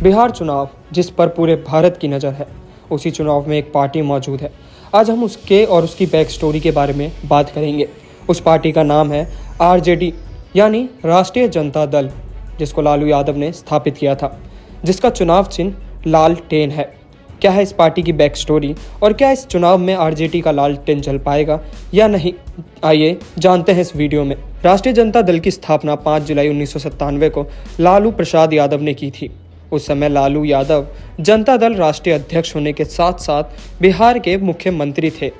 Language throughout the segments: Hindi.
बिहार चुनाव जिस पर पूरे भारत की नज़र है, उसी चुनाव में एक पार्टी मौजूद है। आज हम उसके और उसकी बैक स्टोरी के बारे में बात करेंगे। उस पार्टी का नाम है आरजेडी यानी राष्ट्रीय जनता दल, जिसको लालू यादव ने स्थापित किया था, जिसका चुनाव चिन्ह लालटेन है। क्या है इस पार्टी की बैक स्टोरी और क्या इस चुनाव में आरजेडी का लालटेन जल पाएगा या नहीं, आइए जानते हैं इस वीडियो में। राष्ट्रीय जनता दल की स्थापना 5 जुलाई 1997 को लालू प्रसाद यादव ने की थी। उस समय लालू यादव जनता दल राष्ट्रीय अध्यक्ष होने के साथ साथ बिहार के मुख्यमंत्री थे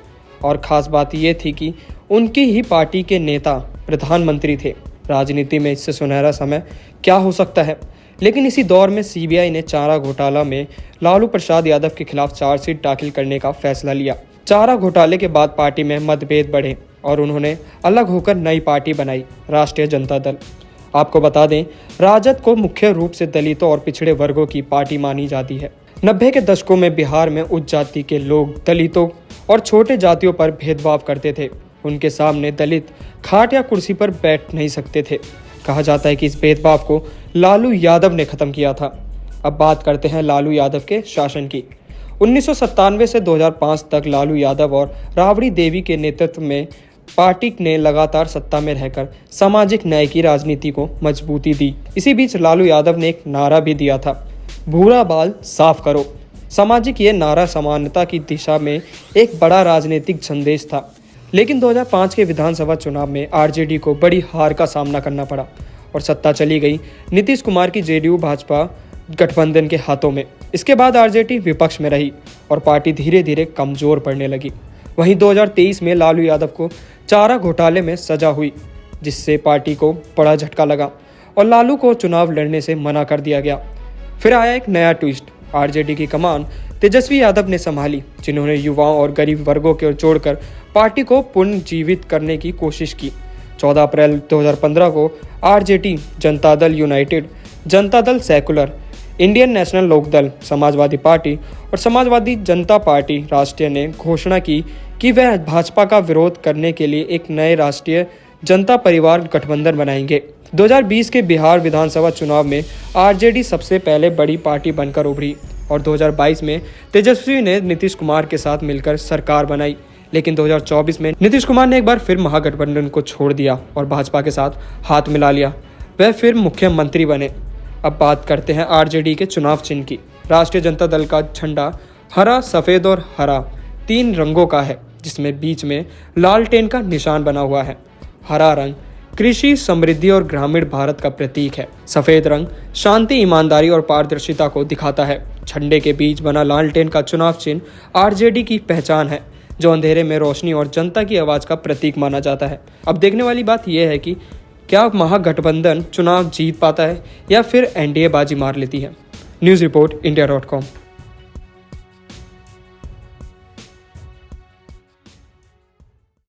और ख़ास बात ये थी कि उनकी ही पार्टी के नेता प्रधानमंत्री थे। राजनीति में इससे सुनहरा समय क्या हो सकता है। लेकिन इसी दौर में सीबीआई ने चारा घोटाला में लालू प्रसाद यादव के खिलाफ चार्जशीट दाखिल करने का फैसला लिया। चारा घोटाले के बाद पार्टी में मतभेद बढ़े और उन्होंने अलग होकर नई पार्टी बनाई, राष्ट्रीय जनता दल। आपको बता दें, राजद को मुख्य रूप से दलितों और पिछड़े वर्गों की पार्टी मानी जाती है। 90 के दशकों में बिहार में उच्च जाति के लोग दलितों और छोटे जातियों पर भेदभाव करते थे। उनके सामने दलित खाट या कुर्सी पर बैठ नहीं सकते थे। कहा जाता है कि इस भेदभाव को लालू यादव ने खत्म किया था। अब बात करते हैं लालू यादव के शासन की। 1997 से 2005 तक लालू यादव और राबड़ी देवी के नेतृत्व में पार्टी ने लगातार सत्ता में रहकर सामाजिक न्याय की राजनीति को मजबूती दी। इसी बीच लालू यादव ने एक नारा भी दिया था, भूरा बाल साफ करो। सामाजिक ये नारा समानता की दिशा में एक बड़ा राजनीतिक संदेश था। लेकिन 2005 के विधानसभा चुनाव में आरजेडी को बड़ी हार का सामना करना पड़ा और सत्ता चली गई नीतीश कुमार की जेडीयू भाजपा गठबंधन के हाथों में। इसके बाद आरजेडी विपक्ष में रही और पार्टी धीरे धीरे कमजोर पड़ने लगी। वहीं 2023 में लालू यादव को चारा घोटाले में सजा हुई, जिससे पार्टी को बड़ा झटका लगा और लालू को चुनाव लड़ने से मना कर दिया गया। फिर आया एक नया ट्विस्ट। आरजेडी की कमान तेजस्वी यादव ने संभाली, जिन्होंने युवाओं और गरीब वर्गों को जोड़कर पार्टी को पुनर्जीवित करने की कोशिश की। 14 अप्रैल 2015 को RJD, Janata Dal united, Janata Dal secular, Indian national Lokdal, Samajwadi party और समाजवादी जनता पार्टी राष्ट्रीय ने घोषणा की कि वह भाजपा का विरोध करने के लिए एक नए राष्ट्रीय जनता परिवार गठबंधन बनाएंगे। 2020 के बिहार विधानसभा चुनाव में आरजेडी सबसे पहले बड़ी पार्टी बनकर उभरी और 2022 में तेजस्वी ने नीतीश कुमार के साथ मिलकर सरकार बनाई। लेकिन 2024 में नीतीश कुमार ने एक बार फिर महागठबंधन को छोड़ दिया और भाजपा के साथ हाथ मिला लिया। वह फिर मुख्यमंत्री बने। अब बात करते हैं आरजेडी के चुनाव चिन्ह की। राष्ट्रीय जनता दल का झंडा हरा, सफ़ेद और हरा 3 रंगों का है, जिसमें बीच में लालटेन का निशान बना हुआ है। हरा रंग कृषि, समृद्धि और ग्रामीण भारत का प्रतीक है। सफ़ेद रंग शांति, ईमानदारी और पारदर्शिता को दिखाता है। झंडे के बीच बना लालटेन का चुनाव चिन्ह आरजेडी की पहचान है, जो अंधेरे में रोशनी और जनता की आवाज़ का प्रतीक माना जाता है। अब देखने वाली बात यह है कि क्या महागठबंधन चुनाव जीत पाता है या फिर एनडीए बाजी मार लेती है। News report इंडिया.com।